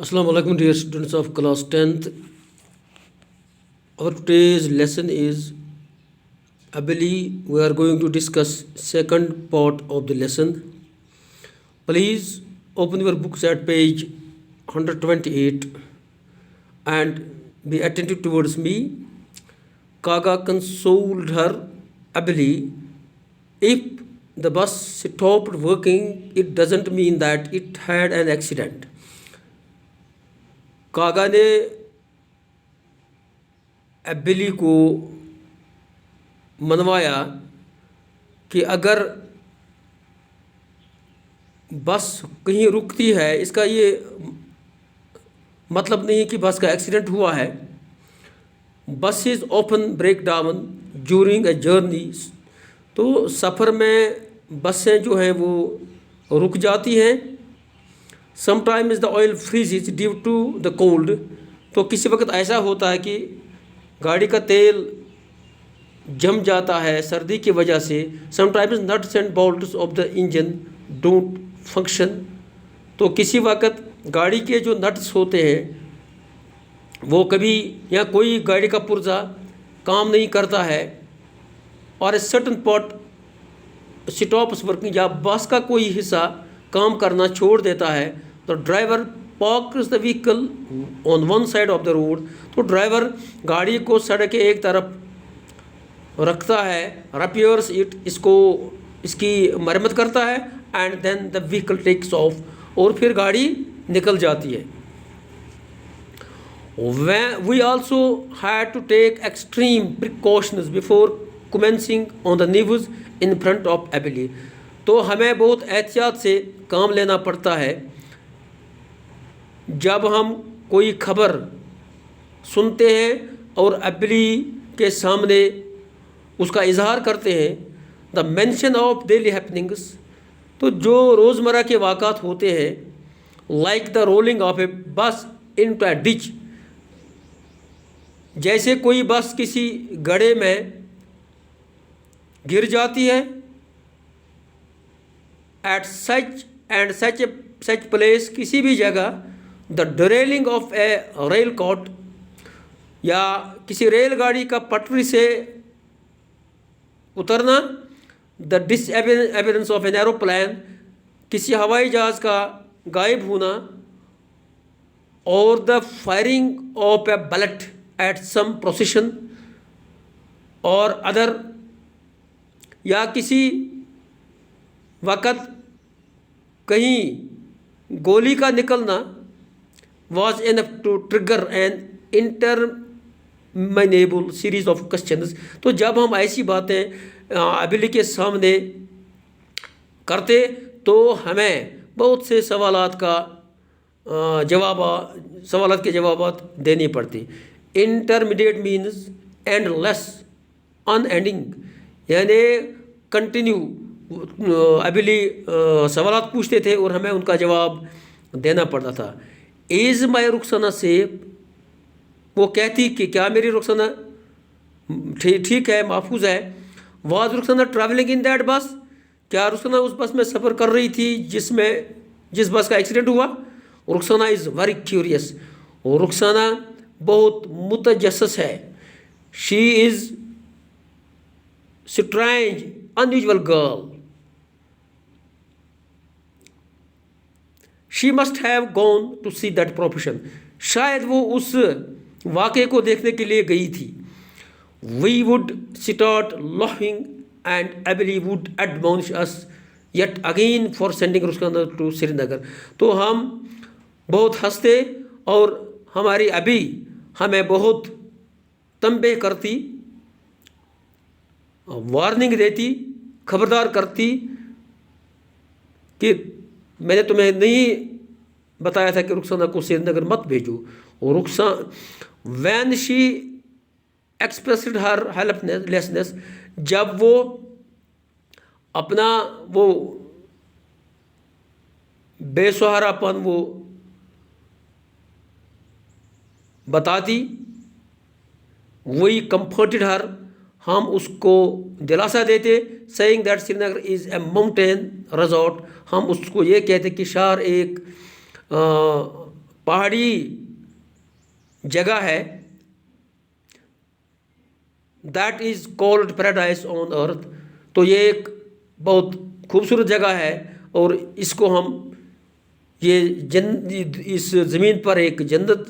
Assalamu alaikum dear students of class 10th. Our today's lesson is Abeli. We are going to discuss second part of the lesson. Please open your books at page 128 and be attentive towards me. Kaga consoled her Abeli. If the bus stopped working, it doesn't mean that it had an accident. कागा ने ability को मनवाया कि अगर बस कहीं रुकती है इसका ये मतलब नहीं कि बस का एक्सीडेंट हुआ है. Bus is often break down during a journey. तो सफ़र में बसें जो हैं वो रुक जाती हैं. Sometimes the oil freezes due to the cold. तो किसी वक्त ऐसा होता है कि गाड़ी का तेल जम जाता है सर्दी की वजह से. Sometimes nuts and bolts of the engine don't function. तो किसी वक्त गाड़ी के जो नट्स होते हैं वो कभी या कोई गाड़ी का पुर्जा काम नहीं करता है और सर्टन पार्ट स्टॉप्स वर्किंग या बस का कोई हिस्सा काम करना छोड़ देता है. तो driver parks the vehicle on one side of the road. तो ड्राइवर गाड़ी को सड़क के एक तरफ रखता है, रिपेयर्स इट, इसकी मरम्मत करता है and then the vehicle takes off. और फिर गाड़ी निकल जाती है. We also had to take extreme precautions before commencing on the news in front of Abili. तो हमें बहुत एहतियात से काम लेना पड़ता है जब हम कोई खबर सुनते हैं और एबिली के सामने उसका इजहार करते हैं. The mention of daily happenings. तो जो रोज़मर्रा के वाक़ात होते हैं लाइक द रोलिंग ऑफ ए बस इन टू ए डिच. जैसे कोई बस किसी गड्ढे में गिर जाती है. एट सच प्लेस किसी भी जगह. The derailing of a rail cart या किसी रेलगाड़ी का पटरी से उतरना. The disappearance of an aeroplane किसी हवाई जहाज़ का गायब होना. और the firing of a bullet at some procession or other. या किसी वक़्त कहीं गोली का निकलना was enough to trigger an interminable series of questions. तो जब हम ऐसी बातें एबिली के सामने करते तो हमें बहुत से सवालात के जवाब देनी पड़ती. इंटरमीडिएट मीन्स एंडलेस, अनएंडिंग, यानी कंटिन्यू. एबिली सवालात पूछते थे और हमें उनका जवाब देना पड़ता था. Is my Rukhsana safe. वो कहती कि क्या मेरी रुखसाना ठीक है, महफूज है. Was Rukhsana travelling in that बस. क्या रुखसाना उस बस में सफ़र कर रही थी जिस बस का एक्सीडेंट हुआ. Rukhsana is very curious. और रुखसाना बहुत मुतजस्सिस है. She is strange unusual girl. She must have gone to see that profession. शायद वो उस वाक़े को देखने के लिए गई थी. We would start laughing and Abili would admonish us yet again for sending Rukhsana to Srinagar. तो हम बहुत हंसते और हमारी अभी हमें बहुत तंबे करती, वार्निंग देती, खबरदार करती कि मैंने तुम्हें नहीं बताया था कि रुखसाना को श्रीनगर मत भेजो. और when she expressed her helplessness, जब वो अपना वो बेसहारापन वो बताती, वी कंफर्टेड हर, हम उसको दिलासा देते. Saying that Srinagar is a mountain resort. हम उसको ये कहते कि शहर एक पहाड़ी जगह है, that is called paradise on earth. तो ये एक बहुत खूबसूरत जगह है और इसको हम ये इस ज़मीन पर एक जन्नत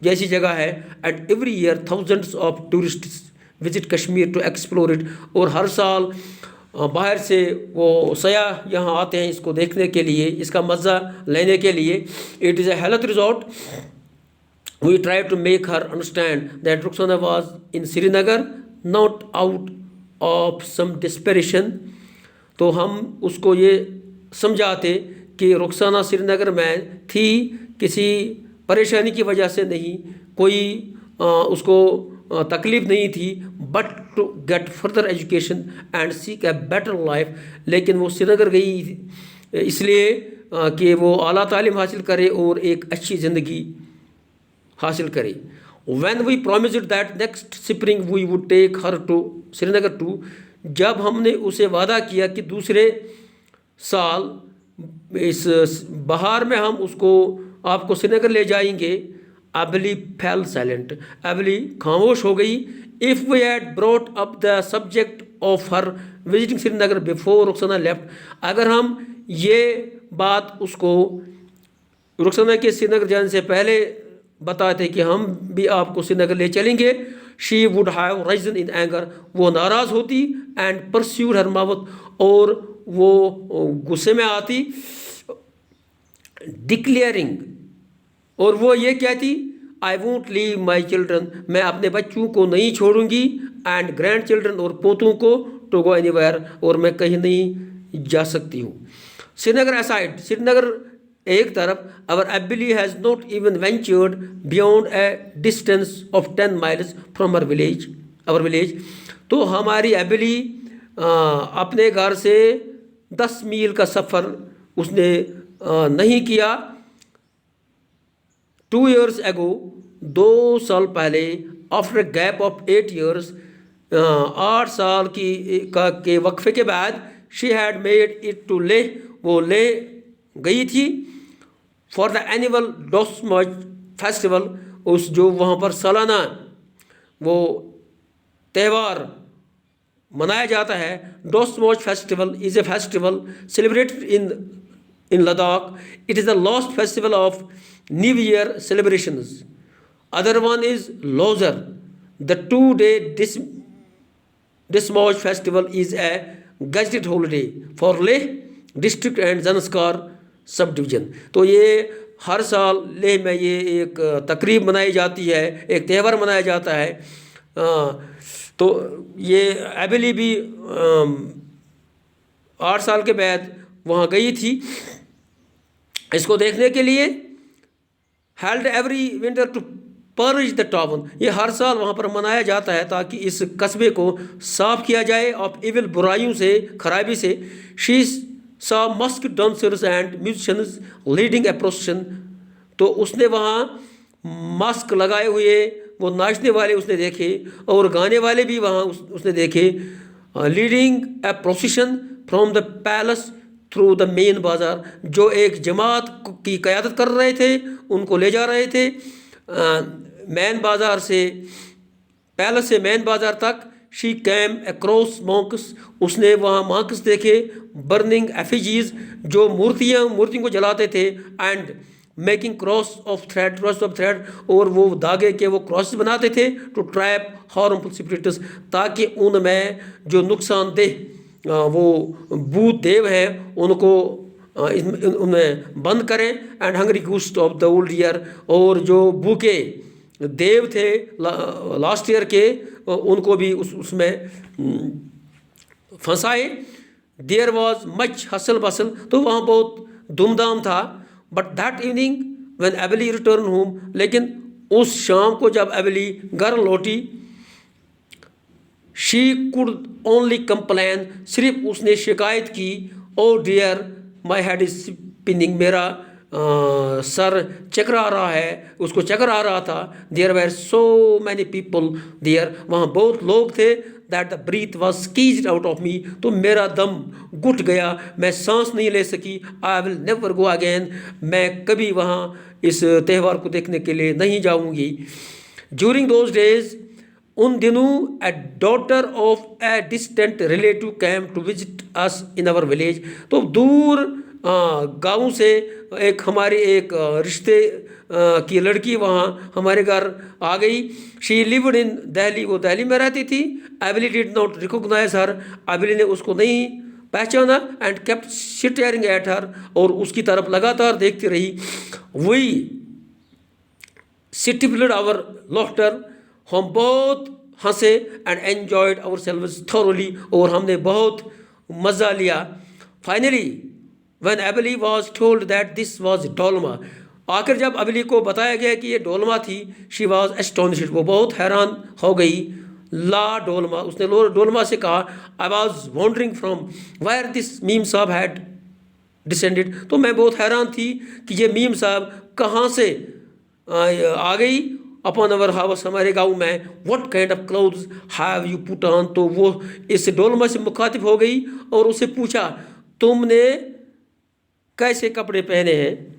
जैसी जगह है। And every year thousands of tourist visit Kashmir to explore it. और हर साल बाहर से वो सयाह यहाँ आते हैं इसको देखने के लिए, इसका मज़ा लेने के लिए। It is a health resort. We try to make her understand that Rukhsana was in Srinagar not out of some desperation. तो हम उसको ये समझाते कि रुखसाना श्रीनगर में थी किसी परेशानी की वजह से नहीं, कोई उसको तकलीफ़ नहीं थी, but to get further education and seek a better life. लेकिन वो श्रीनगर गई इसलिए कि वो आला तालीम हासिल करे और एक अच्छी ज़िंदगी हासिल करे। When we promised that next spring we would take her to Srinagar too, जब हमने उसे वादा किया कि दूसरे साल इस बहार में हम उसको आपको श्रीनगर ले जाएंगे, एबली फेल साइलेंट, एबली खामोश हो गई। If we had brought up the subject of her visiting Srinagar before Rukhsana left, अगर हम ये बात उसको रुखसाना के श्रीनगर जाने से पहले बताते कि हम भी आपको श्रीनगर ले चलेंगे, she would have risen in anger, वो नाराज़ होती, एंड परस्यूड हर माउथ, और वो गुस्से में आती, डिक्लेयरिंग, और वो ये कहती, I won't leave my children, मैं अपने बच्चों को नहीं छोड़ूंगी, एंड ग्रैंड चिल्ड्रन, और पोतों को, टू गो एनीवेयर, और मैं कहीं नहीं जा सकती हूँ। श्रीनगर असाइड, श्रीनगर एक तरफ, our Abili has not even ventured beyond a distance of 10 miles from our village. तो हमारी एबिली अपने घर से 10 मील का सफ़र उसने नहीं किया। 2 years ago, 2 साल पहले, after a gap of 8 years, 8 साल के वक्फे के बाद, she had made it to Leh, वो ले गई थी, for the annual Dosmoche festival, उस जो वहाँ पर सालाना वो त्यौहार मनाया जाता है। Dosmoche festival is a festival celebrated in Ladakh. It is the last festival of new year celebrations. Other one is Losar. The 2-day Dosmoche festival is a gazetted holiday for Leh district and Zanskar sub division. तो ये हर साल लेह में ये एक तकरीब मनाई जाती है, एक त्यौहार मनाया जाता है। तो ये एबिली भी 8 साल के बाद वहाँ गई थी इसको देखने के लिए। Held every winter to purge the town, ये हर साल वहाँ पर मनाया जाता है ताकि इस कस्बे को साफ़ किया जाए ऑफ इविल, बुराइयों से, खराबी से। She saw masked dancers and musicians leading a procession, तो उसने वहाँ मास्क लगाए हुए वो नाचने वाले उसने देखे और गाने वाले भी वहाँ उसने देखे। Leading a procession from the palace through the main bazaar, जो एक जमात की क़यादत कर रहे थे, उनको ले जा रहे थे मेन बाज़ार से, पैलेस से मेन बाज़ार तक। शी कैम अक्रॉस मॉन्क्स, उसने वहाँ मॉन्क्स देखे, बर्निंग एफिजीज, जो मूर्तियों को जलाते थे, and making cross of thread, और वो धागे के वो क्रॉस बनाते थे, टू ट्रैप हार्मफुल स्पिरिट्स, ताकि उनमें जो नुकसानदेह वो भूत देव हैं उनको उनमें बंद करें। And hungry ghost of the old year, और जो भूखे देव थे लास्ट ईयर के, उनको भी उसमें फंसाए। There was much hustle bustle, तो वहाँ बहुत धूमधाम था। But that evening when Abili return home, लेकिन उस शाम को जब एबिली घर लौटी, शी कुड ओनली कंप्लेन, सिर्फ उसने शिकायत की, oh dear my head is spinning, मेरा सर चकरा रहा है, उसको चक्कर आ रहा था। There were so many people there, वहाँ बहुत लोग थे। That the breath was squeezed out of me, तो मेरा दम घुट गया, मैं सांस नहीं ले सकी। I will never go again, मैं कभी वहाँ इस त्यौहार को देखने के लिए नहीं जाऊँगी। ड्यूरिंग दोज डेज, उन दिनों, a daughter of a distant relative came to visit us in our village, तो दूर गाँव से हमारी एक रिश्ते की लड़की वहाँ हमारे घर आ गई। शी लिव्ड इन दिल्ली, वो दिल्ली में रहती थी। Ability did not recognise her, ability ने उसको नहीं पहचाना। And kept staring at her, और उसकी तरफ लगातार देखती रही। वी स्टिमुलेटेड आवर लॉफ्टर, हम बहुत हंसे। And enjoyed ourselves thoroughly, और हमने बहुत मज़ा लिया। Finally when Abili was told that this was dolma, आखिर जब एबिली को बताया गया कि ये डोलमा थी, शी वाज एस्टोनिश्ड, वो बहुत हैरान हो गई। ला डोलमा, उसने डोलमा से कहा, I was wondering from where this memsahib had descended, तो मैं बहुत हैरान थी कि ये मीम साहब कहाँ से आ गई। अपॉन अवर हाउस, हमारे गांव में। What kind of clothes have you put on, तो वो इस डोलमा से मुखातिब हो गई और उससे पूछा, तुमने कैसे कपड़े पहने हैं।